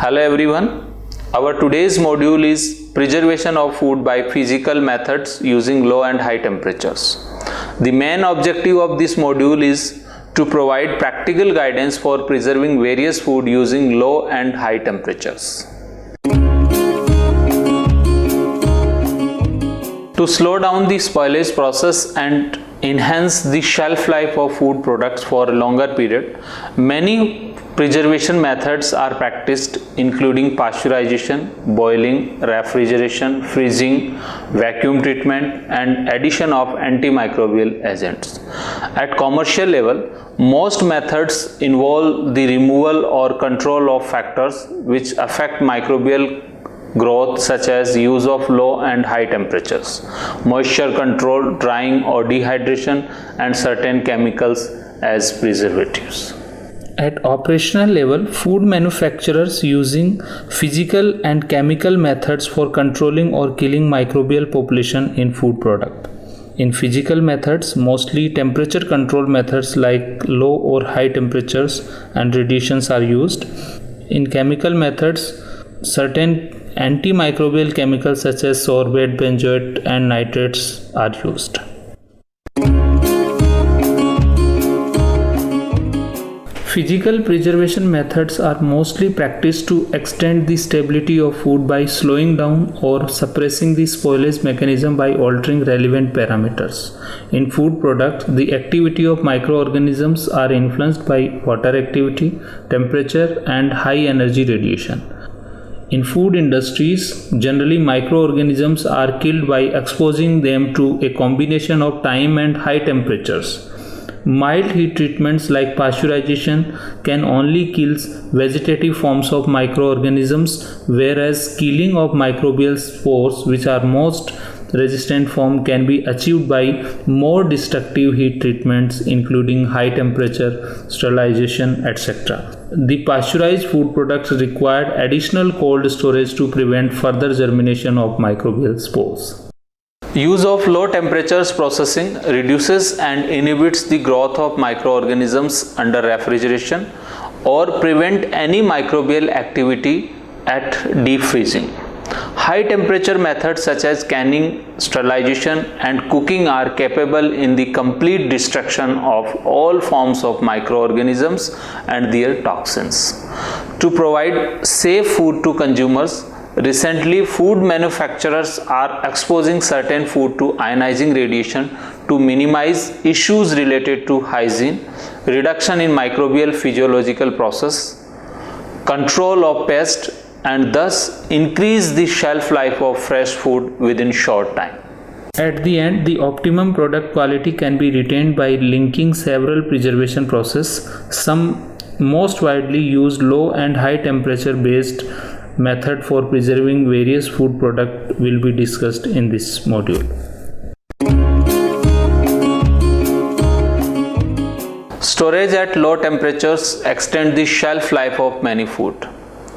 Hello everyone. Our today's module is preservation of food by physical methods using low and high temperatures. The main objective of this module is to provide practical guidance for preserving various food using low and high temperatures. To slow down the spoilage process and enhance the shelf life of food products for a longer period, many preservation methods are practiced, including pasteurization, boiling, refrigeration, freezing, vacuum treatment, and addition of antimicrobial agents. At commercial level, most methods involve the removal or control of factors which affect microbial growth, such as use of low and high temperatures, moisture control, drying or dehydration, and certain chemicals as preservatives. At operational level, food manufacturers using physical and chemical methods for controlling or killing microbial population in food product. In physical methods, mostly temperature control methods like low or high temperatures and radiations are used. In chemical methods, certain antimicrobial chemicals such as sorbate, benzoate, and nitrates are used. Physical preservation methods are mostly practiced to extend the stability of food by slowing down or suppressing the spoilage mechanism by altering relevant parameters. In food products, the activity of microorganisms are influenced by water activity, temperature, and high energy radiation. In food industries, generally microorganisms are killed by exposing them to a combination of time and high temperatures. Mild heat treatments like pasteurization can only kill vegetative forms of microorganisms, whereas killing of microbial spores, which are most resistant form, can be achieved by more destructive heat treatments including high temperature, sterilization, etc. The pasteurized food products require additional cold storage to prevent further germination of microbial spores. Use of low temperatures processing reduces and inhibits the growth of microorganisms under refrigeration or prevent any microbial activity at deep freezing. High temperature methods such as canning, sterilization, and cooking are capable in the complete destruction of all forms of microorganisms and their toxins. To provide safe food to consumers, recently, food manufacturers are exposing certain food to ionizing radiation to minimize issues related to hygiene, reduction in microbial physiological process, control of pests, and thus increase the shelf life of fresh food within short time. At the end, the optimum product quality can be retained by linking several preservation processes. Some most widely used low and high temperature based method for preserving various food products will be discussed in this module. Storage at low temperatures extend the shelf life of many food.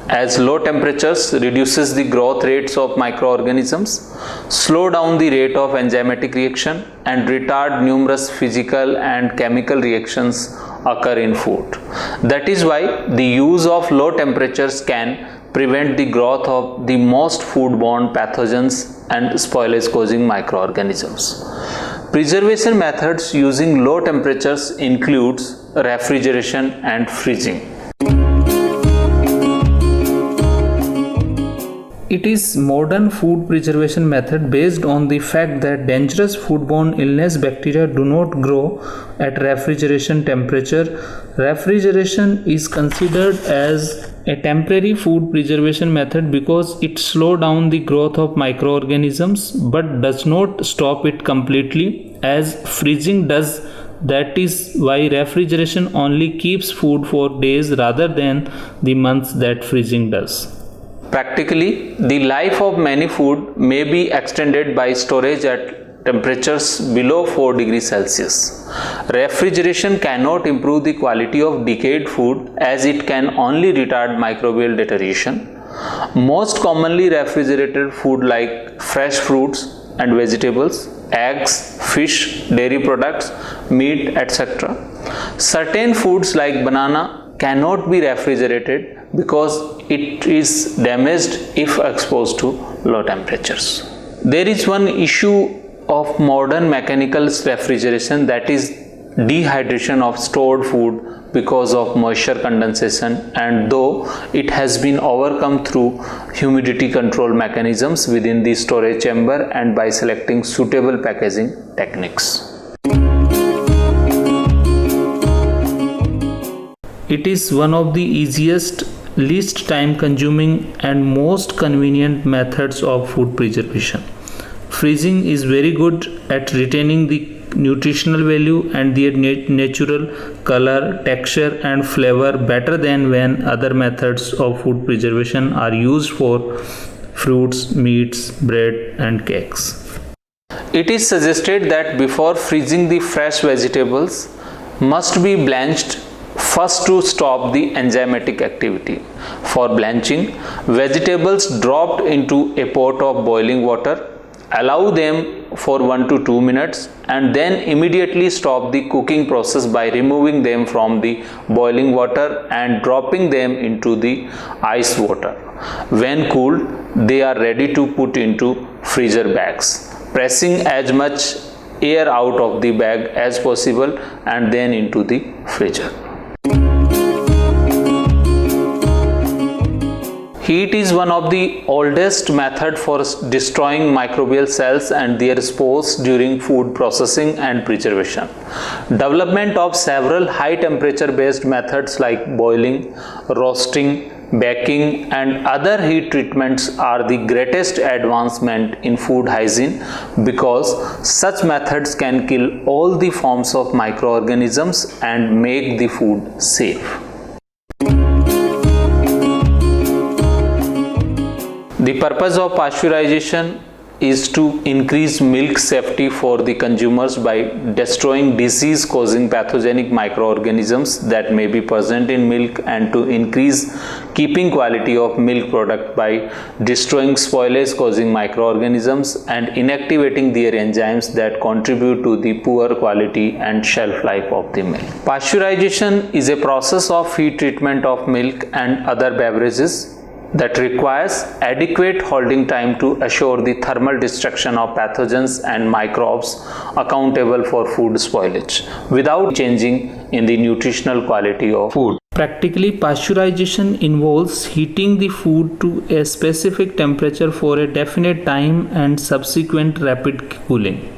As low temperatures reduces the growth rates of microorganisms, slow down the rate of enzymatic reaction, and retard numerous physical and chemical reactions occur in food. That is why the use of low temperatures can prevent the growth of the most foodborne pathogens and spoilage causing microorganisms. Preservation methods using low temperatures includes refrigeration and freezing. It is modern food preservation method based on the fact that dangerous foodborne illness bacteria do not grow at refrigeration temperature. Refrigeration is considered as a temporary food preservation method because it slows down the growth of microorganisms but does not stop it completely as freezing does. That is why refrigeration only keeps food for days rather than the months that freezing does. Practically, the life of many food may be extended by storage at temperatures below 4 degrees Celsius. Refrigeration cannot improve the quality of decayed food as it can only retard microbial deterioration. Most commonly refrigerated food like fresh fruits and vegetables, eggs, fish, dairy products, meat, etc. Certain foods like banana cannot be refrigerated because it is damaged if exposed to low temperatures. There is one issue of modern mechanical refrigeration, that is dehydration of stored food because of moisture condensation, and though it has been overcome through humidity control mechanisms within the storage chamber and by selecting suitable packaging techniques. It is one of the easiest, least time consuming and most convenient methods of food preservation. Freezing is very good at retaining the nutritional value and their natural color, texture and flavor better than when other methods of food preservation are used for fruits, meats, bread and cakes. It is suggested that before freezing, the fresh vegetables must be blanched first to stop the enzymatic activity. For blanching, vegetables dropped into a pot of boiling water. Allow them for 1 to 2 minutes and then immediately stop the cooking process by removing them from the boiling water and dropping them into the ice water. When cooled, they are ready to put into freezer bags, pressing as much air out of the bag as possible and then into the freezer. Heat is one of the oldest methods for destroying microbial cells and their spores during food processing and preservation. Development of several high temperature based methods like boiling, roasting, baking and other heat treatments are the greatest advancement in food hygiene, because such methods can kill all the forms of microorganisms and make the food safe. The purpose of pasteurization is to increase milk safety for the consumers by destroying disease-causing pathogenic microorganisms that may be present in milk, and to increase keeping quality of milk product by destroying spoilage-causing microorganisms and inactivating their enzymes that contribute to the poor quality and shelf life of the milk. Pasteurization is a process of heat treatment of milk and other beverages that requires adequate holding time to assure the thermal destruction of pathogens and microbes accountable for food spoilage without changing in the nutritional quality of food. Practically, pasteurization involves heating the food to a specific temperature for a definite time and subsequent rapid cooling.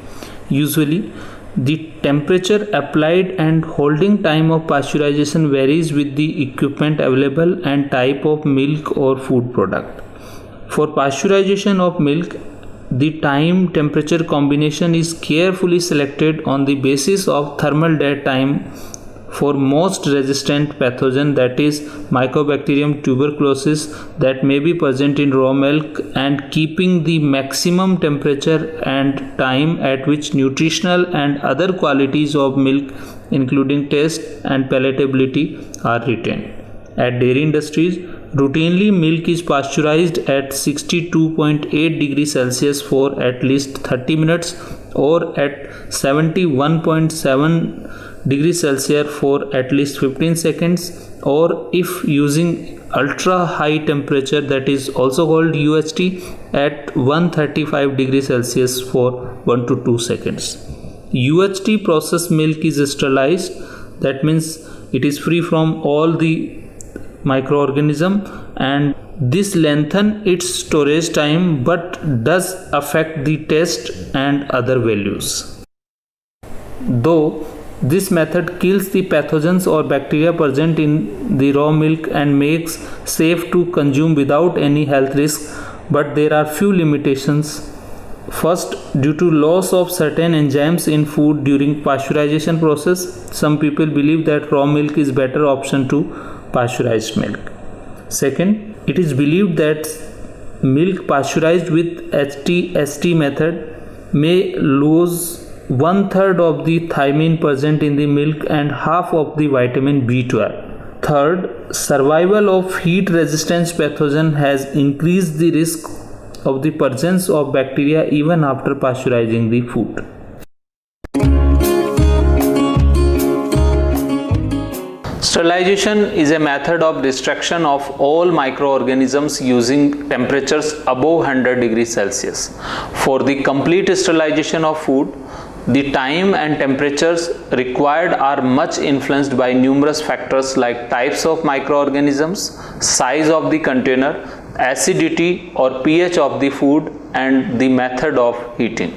Usually, the temperature applied and holding time of pasteurization varies with the equipment available and type of milk or food product. For pasteurization of milk, the time temperature combination is carefully selected on the basis of thermal dead time for most resistant pathogen, that is Mycobacterium tuberculosis, that may be present in raw milk, and keeping the maximum temperature and time at which nutritional and other qualities of milk including taste and palatability are retained. At dairy industries, routinely milk is pasteurized at 62.8 degrees Celsius for at least 30 minutes or at 71.7 degrees Celsius for at least 15 seconds, or if using ultra high temperature, that is also called UHT, at 135 degrees Celsius for 1 to 2 seconds. UHT processed milk is sterilized, that means it is free from all the microorganism, and this lengthens its storage time but does affect the taste and other values. Though this method kills the pathogens or bacteria present in the raw milk and makes safe to consume without any health risk, but there are few limitations. First, due to loss of certain enzymes in food during pasteurization process, some people believe that raw milk is better option to pasteurized milk. Second, it is believed that milk pasteurized with HT-ST method may lose 1/3 of the thiamine present in the milk and half of the vitamin B12. Third, survival of heat resistant pathogen has increased the risk of the presence of bacteria even after pasteurizing the food. Sterilization is a method of destruction of all microorganisms using temperatures above 100 degrees Celsius. For the complete sterilization of food, the time and temperatures required are much influenced by numerous factors like types of microorganisms, size of the container, acidity or pH of the food, and the method of heating.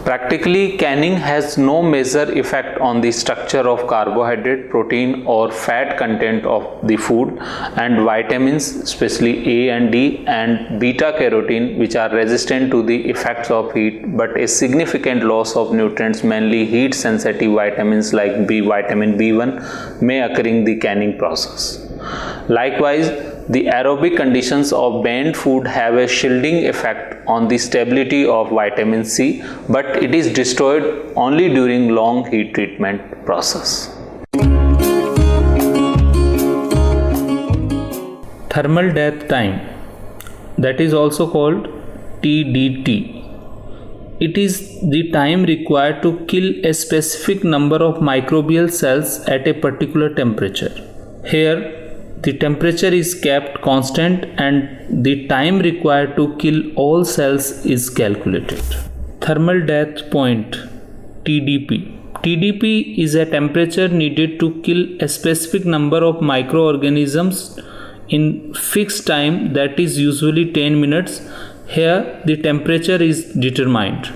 Practically, canning has no major effect on the structure of carbohydrate, protein or fat content of the food, and vitamins, especially A and D and beta carotene, which are resistant to the effects of heat, but a significant loss of nutrients, mainly heat sensitive vitamins like vitamin B1, may occur in the canning process. Likewise, the aerobic conditions of banned food have a shielding effect on the stability of vitamin C, but it is destroyed only during long heat treatment process. Thermal death time, that is also called TDT. It is the time required to kill a specific number of microbial cells at a particular temperature. Here, the temperature is kept constant and the time required to kill all cells is calculated. Thermal death point, TDP. TDP is a temperature needed to kill a specific number of microorganisms in fixed time, that is usually 10 minutes. Here the temperature is determined.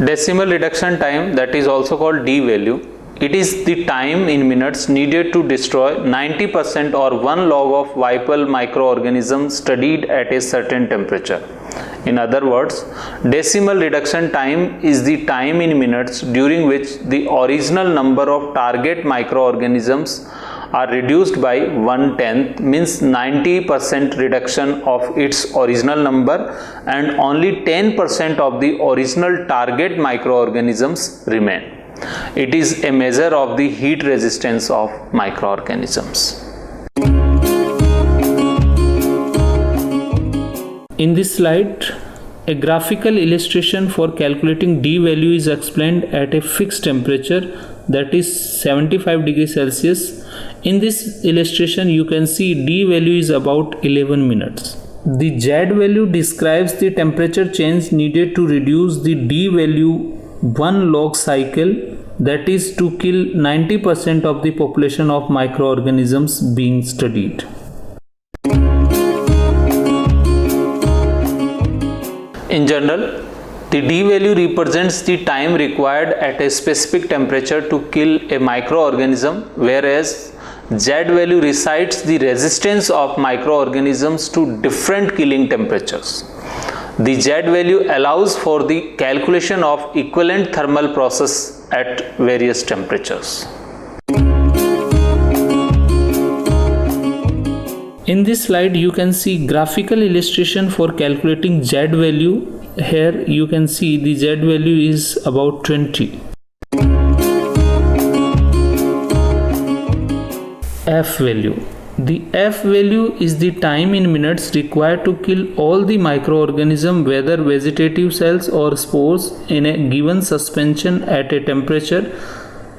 Decimal reduction time, that is also called D value. It is the time in minutes needed to destroy 90% or 1 log of viable microorganisms studied at a certain temperature. In other words, decimal reduction time is the time in minutes during which the original number of target microorganisms are reduced by 1/10, means 90% reduction of its original number, and only 10% of the original target microorganisms remain. It is a measure of the heat resistance of microorganisms. In this slide, a graphical illustration for calculating D value is explained at a fixed temperature, that is 75 degrees Celsius. In this illustration, you can see D value is about 11 minutes. The Z value describes the temperature change needed to reduce the D value 1 log cycle, that is to kill 90% of the population of microorganisms being studied. In general, the D value represents the time required at a specific temperature to kill a microorganism, whereas Z value recites the resistance of microorganisms to different killing temperatures. The Z value allows for the calculation of equivalent thermal process at various temperatures. In this slide, you can see graphical illustration for calculating Z value. Here you can see the Z value is about 20. F value. The F value is the time in minutes required to kill all the microorganisms, whether vegetative cells or spores, in a given suspension at a temperature,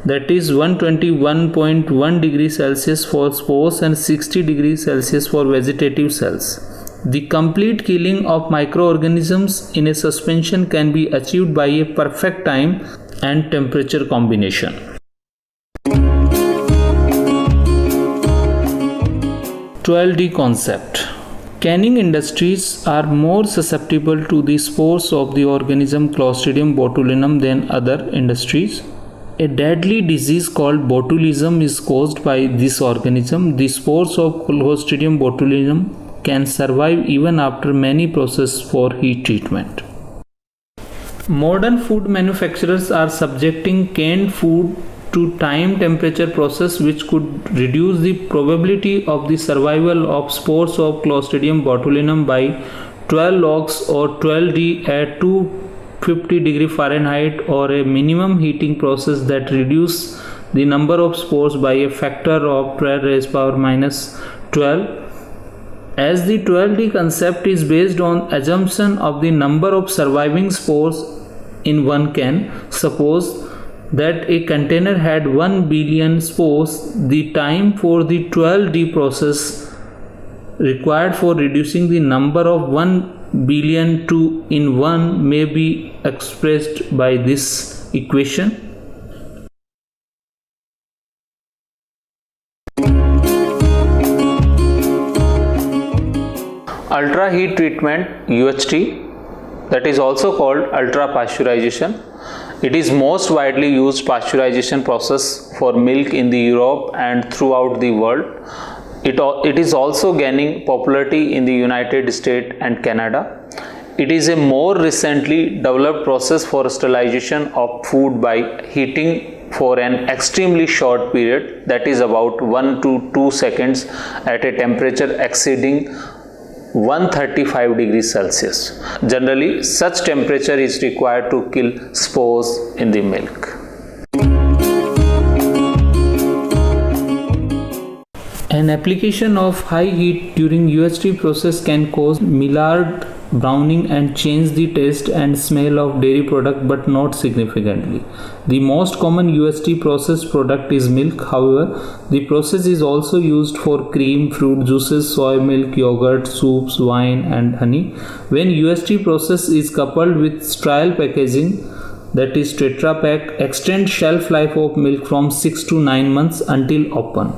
that is 121.1 degrees Celsius for spores and 60 degrees Celsius for vegetative cells. The complete killing of microorganisms in a suspension can be achieved by a perfect time and temperature combination. (12D) concept. Canning industries are more susceptible to the spores of the organism Clostridium botulinum than other industries. A deadly disease called botulism is caused by this organism. The spores of Clostridium botulinum can survive even after many processes for heat treatment. Modern food manufacturers are subjecting canned food to time temperature process, which could reduce the probability of the survival of spores of Clostridium botulinum by 12 logs or 12D at 250 degree Fahrenheit, or a minimum heating process that reduces the number of spores by a factor of 12 raised power minus 12. As the 12D concept is based on assumption of the number of surviving spores in one can, suppose that a container had 1 billion spores, the time for the 12D process required for reducing the number of 1 billion to in 1 may be expressed by this equation. Ultra heat treatment UHT, that is also called ultra pasteurization. It is most widely used pasteurization process for milk in the Europe and throughout the world. It is also gaining popularity in the United States and Canada. It is a more recently developed process for sterilization of food by heating for an extremely short period, that is about 1 to 2 seconds at a temperature exceeding 135 degrees Celsius. Generally, such temperature is required to kill spores in the milk. An application of high heat during UHT process can cause Maillard browning and change the taste and smell of dairy product, but not significantly. The most common UHT processed product is milk. However, the process is also used for cream, fruit juices, soy milk, yogurt, soups, wine and honey. When UHT process is coupled with sterile packaging, that is Tetra Pak, extend shelf life of milk from 6 to 9 months until open.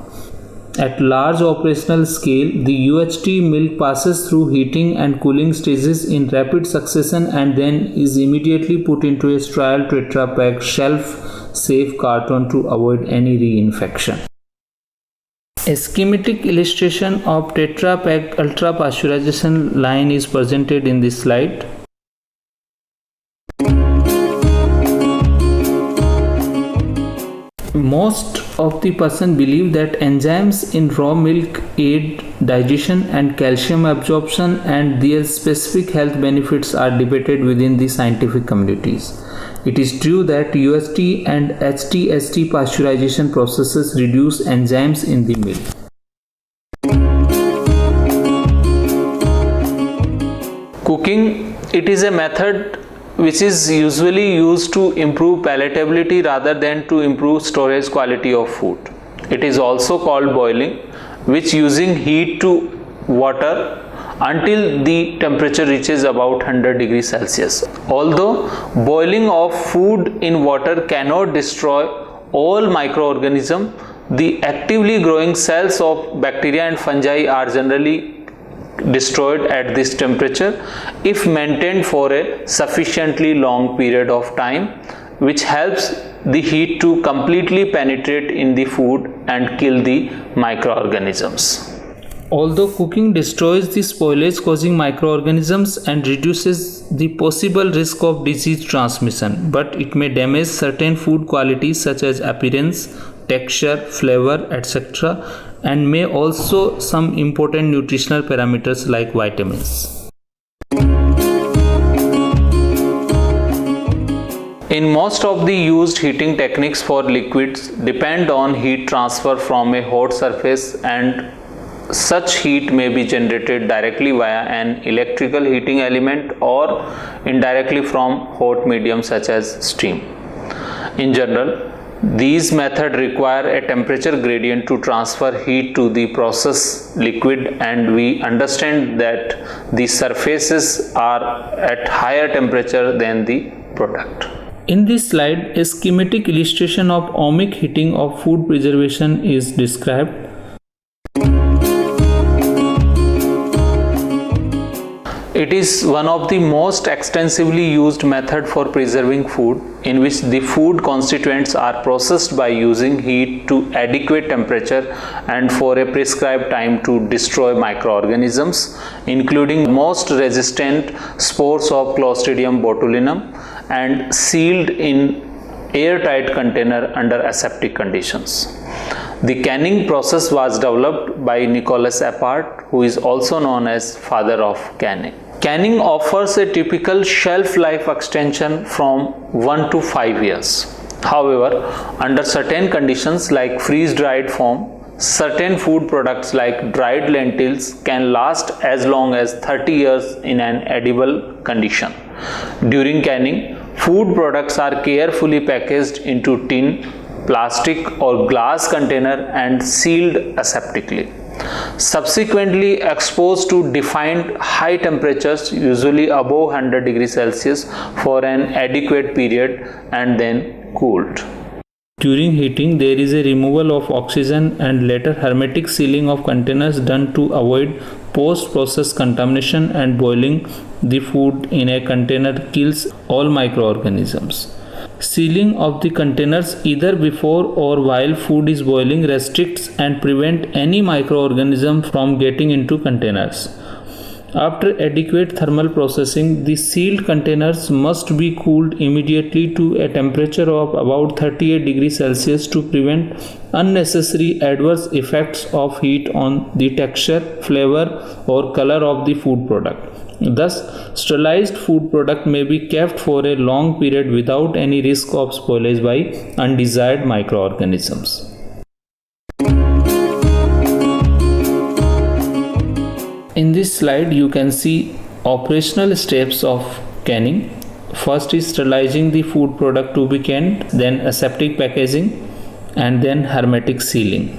At large operational scale, the UHT milk passes through heating and cooling stages in rapid succession and then is immediately put into a sterile Tetra Pak shelf-safe carton to avoid any reinfection. A schematic illustration of Tetra Pak ultra pasteurization line is presented in this slide. Most of the person believe that enzymes in raw milk aid digestion and calcium absorption, and their specific health benefits are debated within the scientific communities. It is true that UHT and HT/ST pasteurization processes reduce enzymes in the milk. Cooking, it is a method which is usually used to improve palatability rather than to improve storage quality of food. It is also called boiling, which using heat to water until the temperature reaches about 100 degrees Celsius. Although boiling of food in water cannot destroy all microorganisms, the actively growing cells of bacteria and fungi are generally destroyed at this temperature if maintained for a sufficiently long period of time, which helps the heat to completely penetrate in the food and kill the microorganisms. Although cooking destroys the spoilage causing microorganisms and reduces the possible risk of disease transmission, but it may damage certain food qualities such as appearance, texture, flavor, etc., and may also some important nutritional parameters like vitamins. In most of the used heating techniques for liquids depend on heat transfer from a hot surface, and such heat may be generated directly via an electrical heating element or indirectly from hot medium such as steam. In general, these methods require a temperature gradient to transfer heat to the process liquid, and we understand that the surfaces are at higher temperature than the product. In this slide, a schematic illustration of ohmic heating of food preservation is described. It is one of the most extensively used method for preserving food, in which the food constituents are processed by using heat to adequate temperature and for a prescribed time to destroy microorganisms, including most resistant spores of Clostridium botulinum, and sealed in airtight container under aseptic conditions. The canning process was developed by Nicholas Appert, who is also known as father of canning. Canning offers a typical shelf life extension from 1 to 5 years. However, under certain conditions like freeze-dried foam, Certain food products like dried lentils can last as long as 30 years in an edible condition. During canning, food products are carefully packaged into tin, plastic or glass container and sealed aseptically. Subsequently exposed to defined high temperatures, usually above 100 degrees Celsius, for an adequate period and then cooled. During heating, there is a removal of oxygen and later hermetic sealing of containers done to avoid post-process contamination, and boiling the food in a container kills all microorganisms. Sealing of the containers either before or while food is boiling restricts and prevents any microorganism from getting into containers. After adequate thermal processing, the sealed containers must be cooled immediately to a temperature of about 38 degrees Celsius to prevent unnecessary adverse effects of heat on the texture, flavor, or color of the food product. Thus, sterilized food product may be kept for a long period without any risk of spoilage by undesired microorganisms. In this slide, you can see operational steps of canning. First is sterilizing the food product to be canned, then aseptic packaging, and then hermetic sealing.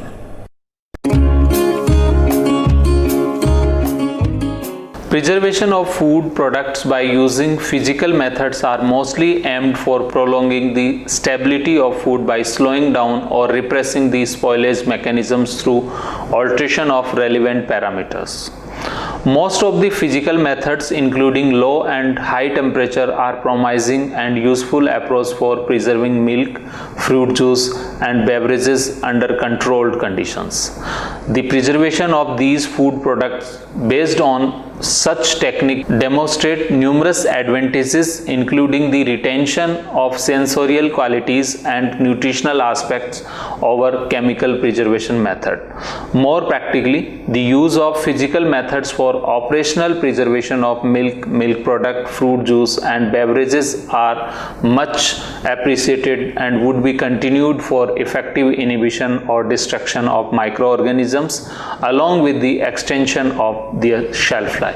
Preservation of food products by using physical methods are mostly aimed for prolonging the stability of food by slowing down or repressing the spoilage mechanisms through alteration of relevant parameters. Most of the physical methods, including low and high temperature, are promising and useful approach for preserving milk, fruit juice, and beverages under controlled conditions. The preservation of these food products based on such technique demonstrate numerous advantages, including the retention of sensorial qualities and nutritional aspects over chemical preservation method. More practically, the use of physical methods for operational preservation of milk, milk product, fruit juice, and beverages are much appreciated and would be continued for effective inhibition or destruction of microorganisms, along with the extension of their shelf life.